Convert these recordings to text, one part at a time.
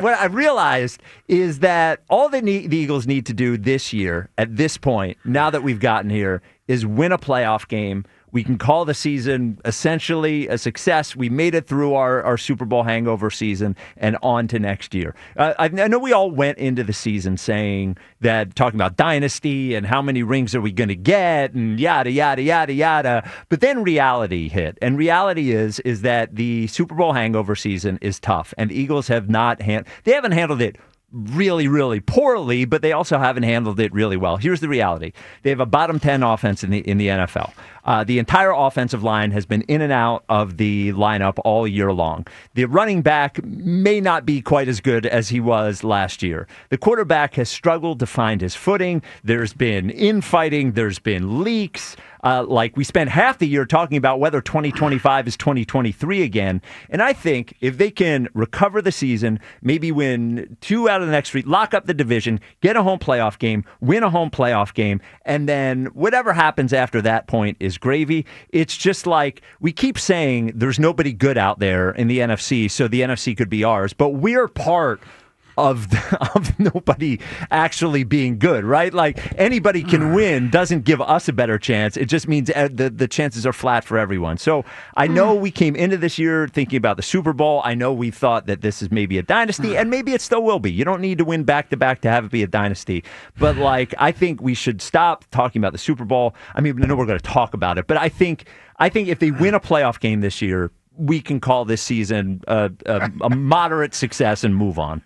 what I realized is that all the Eagles need to do this year, at this point, now that we've gotten here, is win a playoff game. We can call the season essentially a success. We made it through our Super Bowl hangover season and on to next year. I know we all went into the season talking about dynasty and how many rings are we going to get and yada, yada, yada, yada. But then reality hit. And reality is that the Super Bowl hangover season is tough. And the Eagles have they haven't handled it really, really poorly, but they also haven't handled it really well. Here's the reality. They have a bottom 10 offense in the NFL. The entire offensive line has been in and out of the lineup all year long. The running back may not be quite as good as he was last year. The quarterback has struggled to find his footing. There's been infighting. There's been leaks. We spent half the year talking about whether 2025 is 2023 again. And I think if they can recover the season, maybe win 2 out of the next 3, lock up the division, get a home playoff game, win a home playoff game, and then whatever happens after that point is gravy. It's just like we keep saying there's nobody good out there in the NFC, so the NFC could be ours, but we're part of nobody actually being good, right? Like anybody can win doesn't give us a better chance. It just means the chances are flat for everyone. So I know we came into this year thinking about the Super Bowl. I know we thought that this is maybe a dynasty, and maybe it still will be. You don't need to win back-to-back to have it be a dynasty. But I think we should stop talking about the Super Bowl. I mean, I know we're going to talk about it, but I think if they win a playoff game this year, we can call this season a moderate success and move on.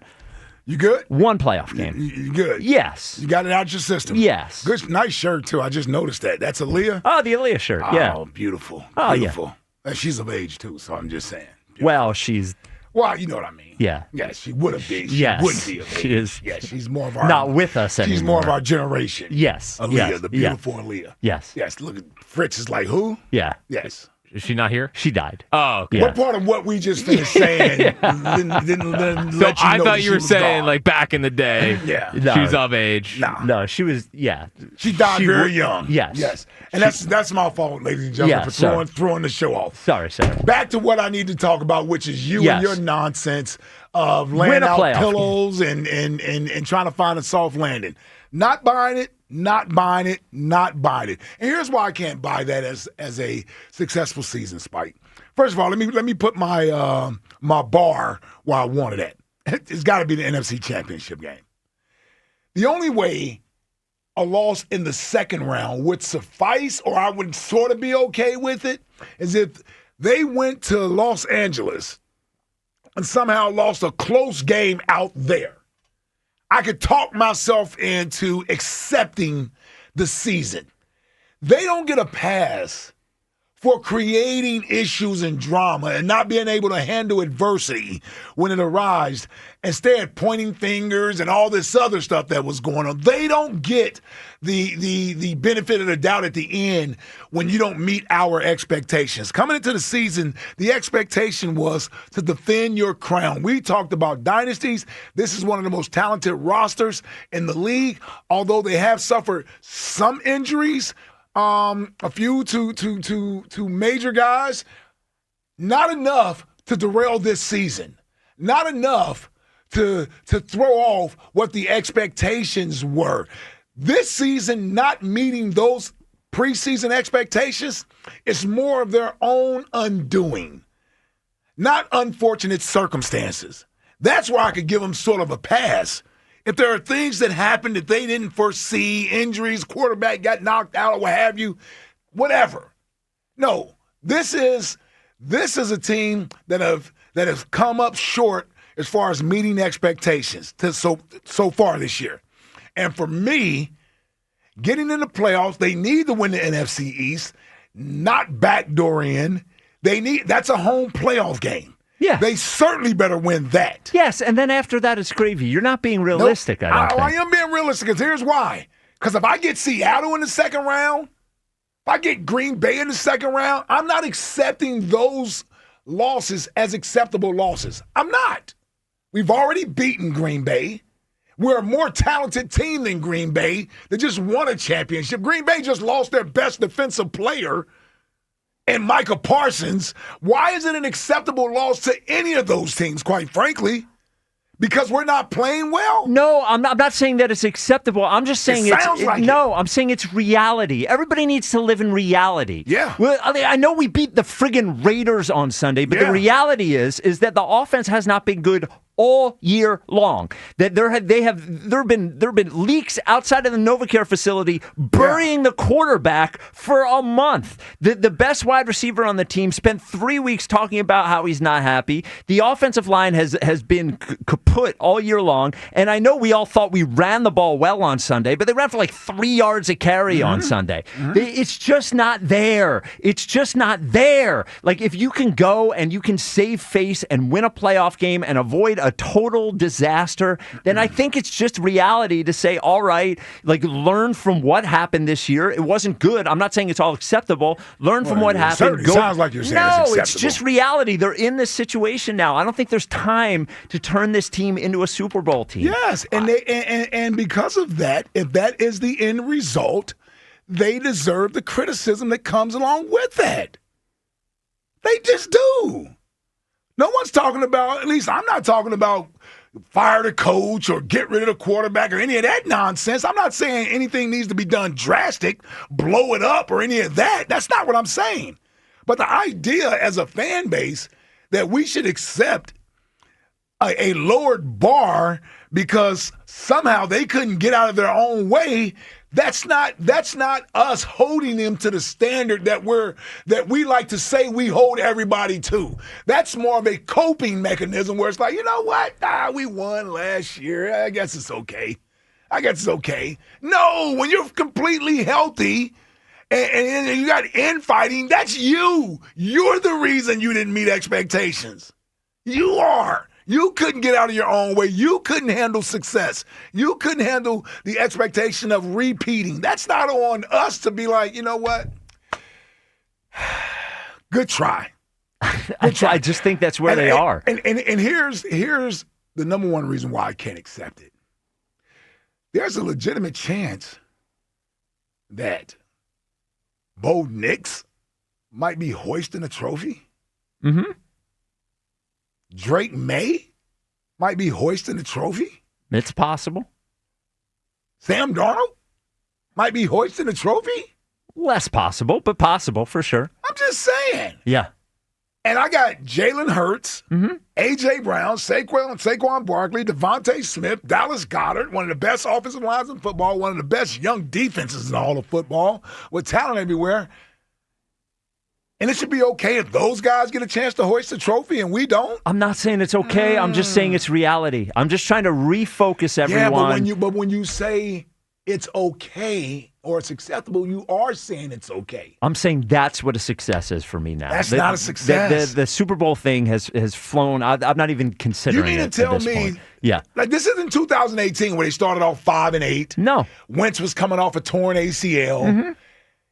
You good? One playoff game. You good? Yes. You got it out your system? Yes. Good, nice shirt, too. I just noticed that. That's Aaliyah? Oh, the Aaliyah shirt, yeah. Oh, beautiful. Oh, beautiful. Yeah. She's of age, too, so I'm just saying. Beautiful. Well, she's... Well, you know what I mean. Yeah. Yeah, she would have been. She wouldn't be of age. She is. Yeah, she's more of our... Not with us anymore. She's more of our generation. Yes. Aaliyah, yes. the beautiful Aaliyah. Yes. Yes, look at Fritz is like, who? Yeah. Yes. Is she not here? She died. Oh, okay. Yeah. What part of what we just finished saying didn't let you know I thought you were saying, gone. like, back in the day, Yeah. No. she was of age. No, she was, yeah. She died very young. Yes. Yes. And that's my fault, ladies and gentlemen, for throwing the show off. Sorry. Back to what I need to talk about, which is you and your nonsense of laying out pillows and trying to find a soft landing. Not buying it. And here's why I can't buy that as a successful season, Spike. First of all, let me put my my bar where I want it at. It's got to be the NFC Championship game. The only way a loss in the second round would suffice, or I would sort of be okay with it, is if they went to Los Angeles and somehow lost a close game out there. I could talk myself into accepting the season. They don't get a pass for creating issues and drama and not being able to handle adversity when it arrives, instead pointing fingers and all this other stuff that was going on. They don't get the benefit of the doubt at the end when you don't meet our expectations. Coming into the season, the expectation was to defend your crown. We talked about dynasties. This is one of the most talented rosters in the league, although they have suffered some injuries. A few to major guys, not enough to derail this season. Not enough to throw off what the expectations were. This season not meeting those preseason expectations is more of their own undoing, not unfortunate circumstances. That's where I could give them sort of a pass. If there are things that happened that they didn't foresee, injuries, quarterback got knocked out or what have you, whatever. No, this is a team that have come up short as far as meeting expectations so far this year. And for me, getting in the playoffs, they need to win the NFC East, not backdoor in. That's a home playoff game. Yeah. They certainly better win that. Yes, and then after that it's gravy. You're not being realistic, Nope. I don't think. I am being realistic, because here's why. Because if I get Seattle in the second round, if I get Green Bay in the second round, I'm not accepting those losses as acceptable losses. I'm not. We've already beaten Green Bay. We're a more talented team than Green Bay that just won a championship. Green Bay just lost their best defensive player and Micah Parsons. Why is it an acceptable loss to any of those teams, quite frankly? Because we're not playing well? No, I'm not saying that it's acceptable. I'm just saying I'm saying it's reality. Everybody needs to live in reality. Yeah. Well, I know we beat the friggin' Raiders on Sunday, but the reality is that the offense has not been good all year long. That there have been leaks outside of the NovaCare facility burying the quarterback for a month. The best wide receiver on the team spent 3 weeks talking about how he's not happy. The offensive line has been kaput all year long, and I know we all thought we ran the ball well on Sunday, but they ran for like 3 yards a carry on Sunday. It's just not there. It's just not there. Like, if you can go and you can save face and win a playoff game and avoid a total disaster, then I think it's just reality to say, all right, like, learn from what happened this year. It wasn't good. I'm not saying it's all acceptable. Learn from what happened. Sounds like you're saying it's acceptable. It's just reality. They're in this situation now. I don't think there's time to turn this team into a Super Bowl team. Yes, and because of that, if that is the end result, they deserve the criticism that comes along with that. They just do. No one's talking about, at least I'm not talking about fire the coach or get rid of the quarterback or any of that nonsense. I'm not saying anything needs to be done drastic, blow it up or any of that. That's not what I'm saying. But the idea as a fan base that we should accept a lowered bar because somehow they couldn't get out of their own way, that's not us holding them to the standard that we like to say we hold everybody to. That's more of a coping mechanism where it's like, you know what? We won last year. I guess it's okay. No, when you're completely healthy and you got infighting, that's you. You're the reason you didn't meet expectations. You are. You couldn't get out of your own way. You couldn't handle success. You couldn't handle the expectation of repeating. That's not on us to be like, you know what? Good try. I just think that's where they are. And here's the number one reason why I can't accept it. There's a legitimate chance that Bo Nix might be hoisting a trophy. Mm-hmm. Drake May might be hoisting the trophy. It's possible. Sam Darnold might be hoisting the trophy. Less possible, but possible for sure. I'm just saying. Yeah. And I got Jalen Hurts, A.J. Brown, Saquon Barkley, Devontae Smith, Dallas Goedert, one of the best offensive lines in football, one of the best young defenses in all of football, with talent everywhere. And it should be okay if those guys get a chance to hoist the trophy and we don't. I'm not saying it's okay. I'm just saying it's reality. I'm just trying to refocus everyone. Yeah, but when you say it's okay or it's acceptable, you are saying it's okay. I'm saying that's what a success is for me now. That's not a success. The Super Bowl thing has flown. I'm not even considering it. You mean to tell me? Yeah. Like, this isn't 2018 where they started off 5-8. No. Wentz was coming off a torn ACL. Mm-hmm.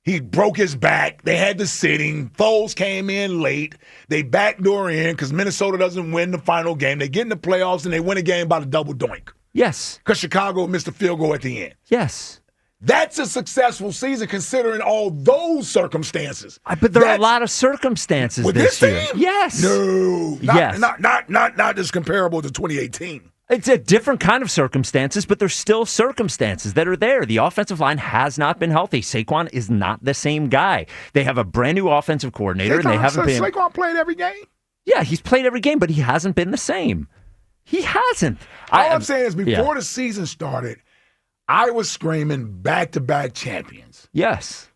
He broke his back. They had the sitting. Foles came in late. They backdoor in because Minnesota doesn't win the final game. They get in the playoffs, and they win a game by the double doink. Yes. Because Chicago missed the field goal at the end. Yes. That's a successful season considering all those circumstances. But there are a lot of circumstances with this year. Team? Yes. No. Yes. Not as comparable to 2018. It's a different kind of circumstances, but there's still circumstances that are there. The offensive line has not been healthy. Saquon is not the same guy. They have a brand new offensive coordinator, and they haven't been. Saquon played every game? Yeah, he's played every game, but he hasn't been the same. He hasn't. All I'm saying is before the season started, I was screaming back-to-back champions. Yes.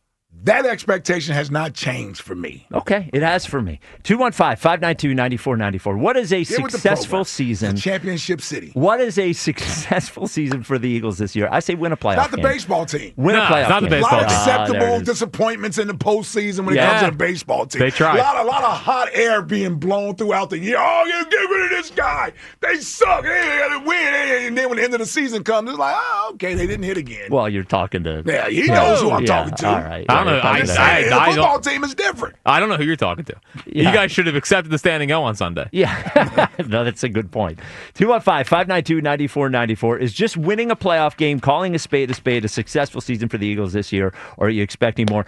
That expectation has not changed for me. Okay, it has for me. 215-592-9494. What is a successful season? It's a championship city. What is a successful season for the Eagles this year? I say win a playoff Not the game. baseball team. Win a playoff not game. the baseball A lot of team. acceptable disappointments in the postseason when it comes to the baseball team. They tried. A lot of hot air being blown throughout the year. Oh, you get rid of this guy. They suck. They got to win. And then when the end of the season comes, it's like, oh, okay, they didn't hit again. Well, you're talking to... Yeah, he knows who I'm talking to. All right. I don't know. The football team is different. I don't know who you're talking to. Yeah. You guys should have accepted the standing O on Sunday. Yeah. No, that's a good point. 215-592-9494. Is just winning a playoff game, calling a spade a successful season for the Eagles this year, or are you expecting more?